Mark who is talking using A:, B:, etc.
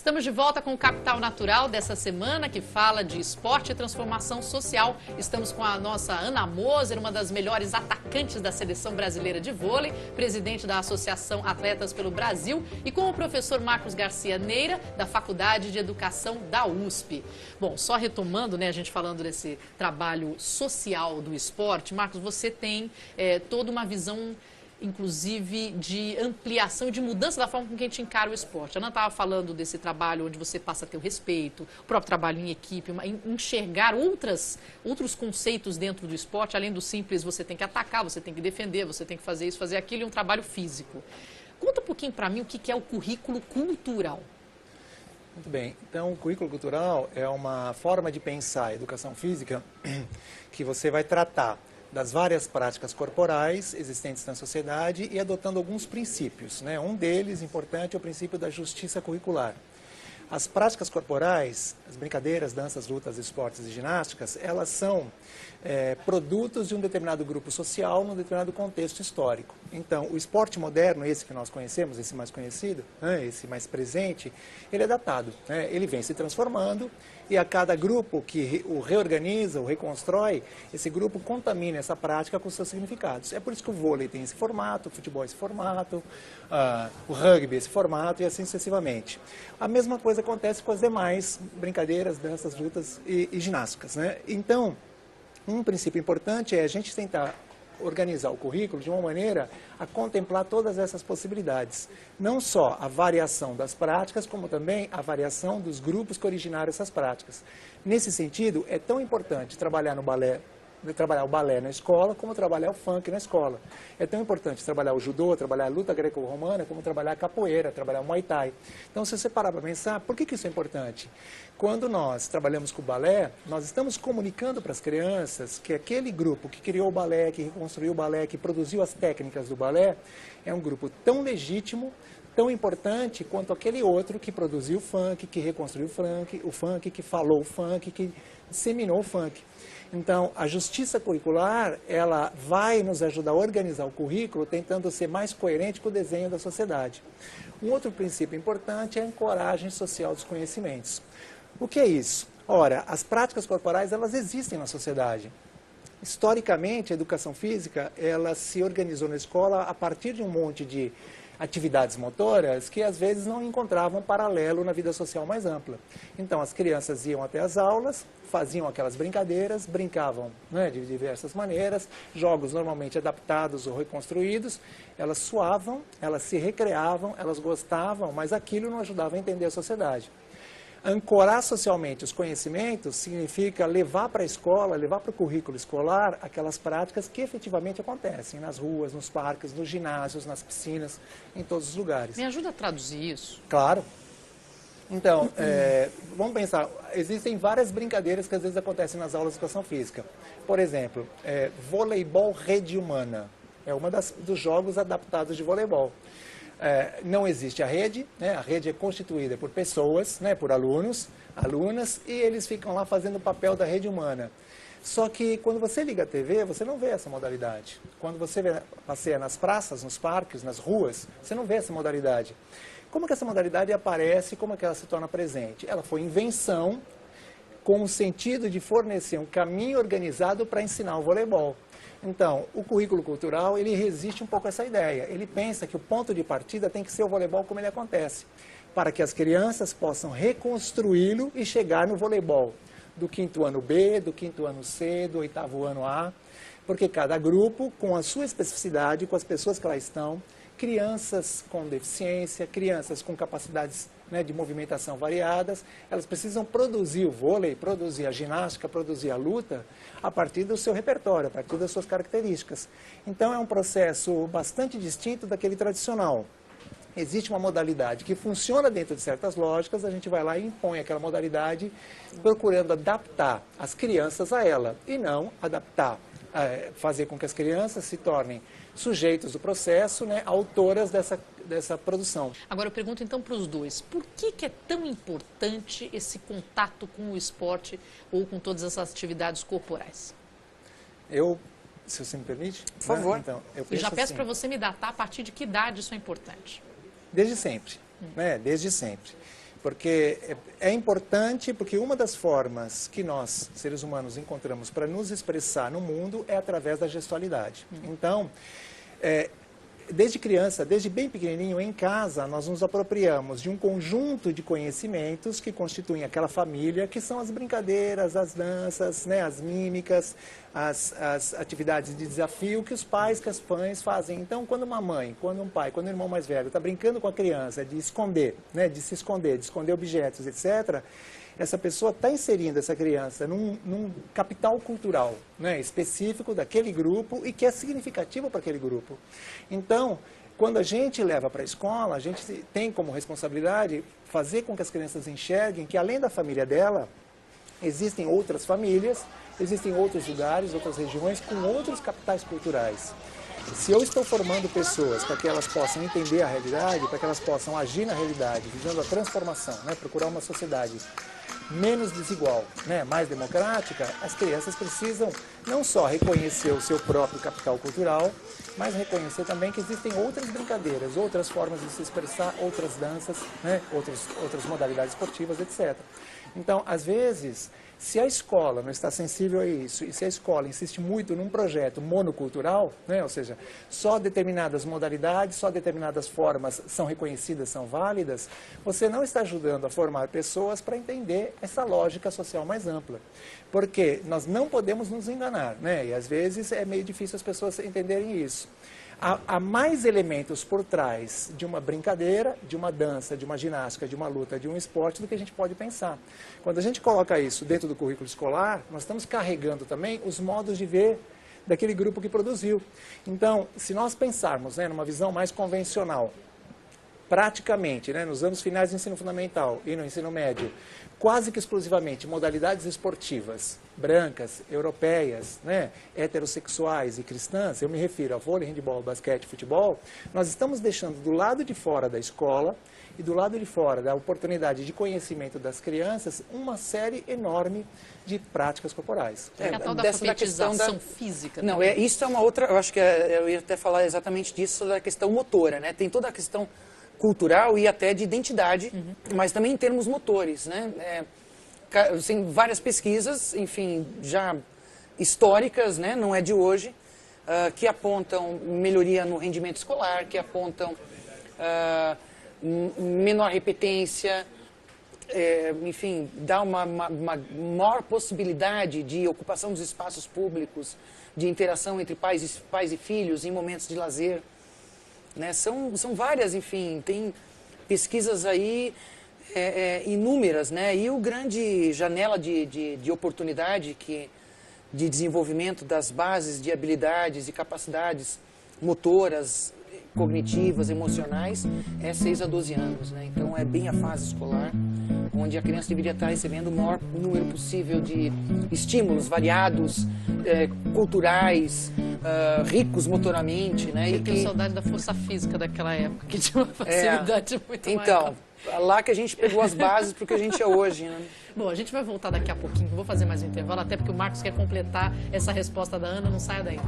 A: Estamos de volta com o Capital Natural dessa semana, que fala de esporte e transformação social. Estamos com a nossa Ana Moser, uma das melhores atacantes da Seleção Brasileira de Vôlei, presidente da Associação Atletas pelo Brasil, e com o professor Marcos Garcia Neira, da Faculdade de Educação da USP. Bom, só retomando, né, a gente falando desse trabalho social do esporte, Marcos, você tem toda uma visão, inclusive, de ampliação e de mudança da forma com que a gente encara o esporte. A Ana estava falando desse trabalho onde você passa a ter o respeito, o próprio trabalho em equipe, enxergar outros conceitos dentro do esporte, além do simples, você tem que atacar, você tem que defender, você tem que fazer isso, fazer aquilo, e um trabalho físico. Conta um pouquinho para mim o que é o currículo cultural.
B: Muito bem. Então, o currículo cultural é uma forma de pensar a educação física que você vai tratar das várias práticas corporais existentes na sociedade e adotando alguns princípios, né? Um deles, importante, é o princípio da justiça curricular. As práticas corporais, as brincadeiras, danças, lutas, esportes e ginásticas, elas são produtos de um determinado grupo social num determinado contexto histórico. Então, o esporte moderno, esse que nós conhecemos, esse mais conhecido, né, esse mais presente, ele é datado, né? Ele vem se transformando e a cada grupo que o reorganiza, o reconstrói, esse grupo contamina essa prática com seus significados. É por isso que o vôlei tem esse formato, o futebol esse formato, o rugby esse formato e assim sucessivamente. A mesma coisa acontece com as demais brincadeiras, danças, lutas e ginásticas, né? Então, um princípio importante é a gente tentar organizar o currículo de uma maneira a contemplar todas essas possibilidades. Não só a variação das práticas, como também a variação dos grupos que originaram essas práticas. Nesse sentido, é tão importante trabalhar o balé na escola, como trabalhar o funk na escola. É tão importante trabalhar o judô, trabalhar a luta greco-romana, como trabalhar a capoeira, trabalhar o muay thai. Então, se você parar para pensar, por que isso é importante? Quando nós trabalhamos com o balé, nós estamos comunicando para as crianças que aquele grupo que criou o balé, que reconstruiu o balé, que produziu as técnicas do balé, é um grupo tão legítimo, tão importante quanto aquele outro que produziu o funk, que reconstruiu o funk, que falou o funk, que disseminou o funk. Então, a justiça curricular, ela vai nos ajudar a organizar o currículo, tentando ser mais coerente com o desenho da sociedade. Um outro princípio importante é a ancoragem social dos conhecimentos. O que é isso? Ora, as práticas corporais, elas existem na sociedade. Historicamente, a educação física, ela se organizou na escola a partir de um monte de atividades motoras que às vezes não encontravam paralelo na vida social mais ampla. Então as crianças iam até as aulas, faziam aquelas brincadeiras, brincavam, né, de diversas maneiras, jogos normalmente adaptados ou reconstruídos, elas suavam, elas se recreavam, elas gostavam, mas aquilo não ajudava a entender a sociedade. Ancorar socialmente os conhecimentos significa levar para a escola, levar para o currículo escolar aquelas práticas que efetivamente acontecem nas ruas, nos parques, nos ginásios, nas piscinas, em todos os lugares.
A: Me ajuda a traduzir isso?
B: Claro. Então, vamos pensar, existem várias brincadeiras que às vezes acontecem nas aulas de educação física. Por exemplo, voleibol rede humana, é uma dos jogos adaptados de voleibol. Não existe a rede, né? A rede é constituída por pessoas, né? Por alunos, alunas, e eles ficam lá fazendo o papel da rede humana. Só que quando você liga a TV, você não vê essa modalidade. Quando você passeia nas praças, nos parques, nas ruas, você não vê essa modalidade. Como que essa modalidade aparece, como que ela se torna presente? Ela foi invenção com o sentido de fornecer um caminho organizado para ensinar o voleibol. Então, o currículo cultural, ele resiste um pouco a essa ideia. Ele pensa que o ponto de partida tem que ser o voleibol como ele acontece, para que as crianças possam reconstruí-lo e chegar no voleibol do 5º ano B, do 5º ano C, do 8º ano A, porque cada grupo, com a sua especificidade, com as pessoas que lá estão, crianças com deficiência, crianças com capacidades, né, de movimentação variadas, elas precisam produzir o vôlei, produzir a ginástica, produzir a luta a partir do seu repertório, a partir das suas características. Então é um processo bastante distinto daquele tradicional. Existe uma modalidade que funciona dentro de certas lógicas, a gente vai lá e impõe aquela modalidade procurando adaptar as crianças a ela e não adaptar, fazer com que as crianças se tornem sujeitos do processo, né, autoras dessa produção.
A: Agora eu pergunto então para os dois, por que é tão importante esse contato com o esporte ou com todas essas atividades corporais?
B: Se você me permite?
A: Por favor.
B: Né? Então,
A: eu já peço para você me datar a partir de que idade isso é importante.
B: Desde sempre, né? Desde sempre. porque é importante, porque uma das formas que nós, seres humanos, encontramos para nos expressar no mundo é através da gestualidade. Então, desde criança, desde bem pequenininho, em casa, nós nos apropriamos de um conjunto de conhecimentos que constituem aquela família, que são as brincadeiras, as danças, né, as mímicas, as atividades de desafio que os pais, que as mães fazem. Então, quando uma mãe, quando um pai, quando um irmão mais velho está brincando com a criança de esconder, né, de se esconder, de esconder objetos, etc., essa pessoa está inserindo essa criança num capital cultural, né, específico daquele grupo e que é significativo para aquele grupo. Então, quando a gente leva para a escola, a gente tem como responsabilidade fazer com que as crianças enxerguem que, além da família dela, existem outras famílias, existem outros lugares, outras regiões com outros capitais culturais. Se eu estou formando pessoas para que elas possam entender a realidade, para que elas possam agir na realidade, visando a transformação, né, procurar uma sociedade menos desigual, né, mais democrática, as crianças precisam não só reconhecer o seu próprio capital cultural, mas reconhecer também que existem outras brincadeiras, outras formas de se expressar, outras danças, né, outras modalidades esportivas, etc. Então, às vezes, se a escola não está sensível a isso, e se a escola insiste muito num projeto monocultural, né, ou seja, só determinadas modalidades, só determinadas formas são reconhecidas, são válidas, você não está ajudando a formar pessoas para entender essa lógica social mais ampla. Porque nós não podemos nos enganar, né, e às vezes é meio difícil as pessoas entenderem isso. Há mais elementos por trás de uma brincadeira, de uma dança, de uma ginástica, de uma luta, de um esporte, do que a gente pode pensar. Quando a gente coloca isso dentro do currículo escolar, nós estamos carregando também os modos de ver daquele grupo que produziu. Então, se nós pensarmos, né, numa visão mais convencional, praticamente, né, nos anos finais do ensino fundamental e no ensino médio, quase que exclusivamente modalidades esportivas, brancas, europeias, né, heterossexuais e cristãs, eu me refiro a vôlei, handebol, basquete, futebol, nós estamos deixando do lado de fora da escola e do lado de fora da oportunidade de conhecimento das crianças uma série enorme de práticas corporais.
A: A tal da alfabetização física.
C: Não, isso é uma outra, eu acho que eu ia até falar exatamente disso, da questão motora, né? Tem toda a questão cultural e até de identidade, mas também em termos motores, né? Tem várias pesquisas, enfim, já históricas, né? Não é de hoje, que apontam melhoria no rendimento escolar, que apontam menor repetência, enfim, dá uma maior possibilidade de ocupação dos espaços públicos, de interação entre pais e filhos em momentos de lazer. Né? São várias, enfim, tem pesquisas aí inúmeras, né? E o grande janela de oportunidade de desenvolvimento das bases de habilidades e capacidades motoras, cognitivas, emocionais, é 6 a 12 anos, né? Então é bem a fase escolar, onde a criança deveria estar recebendo o maior número possível de estímulos variados, culturais, ricos motoramente, né?
A: Eu tenho saudade da força física daquela época, que tinha uma facilidade muito maior.
C: Então, lá que a gente pegou as bases para o que a gente é hoje, né?
A: Bom, a gente vai voltar daqui a pouquinho, vou fazer mais um intervalo, até porque o Marcos quer completar essa resposta da Ana, não saia daí.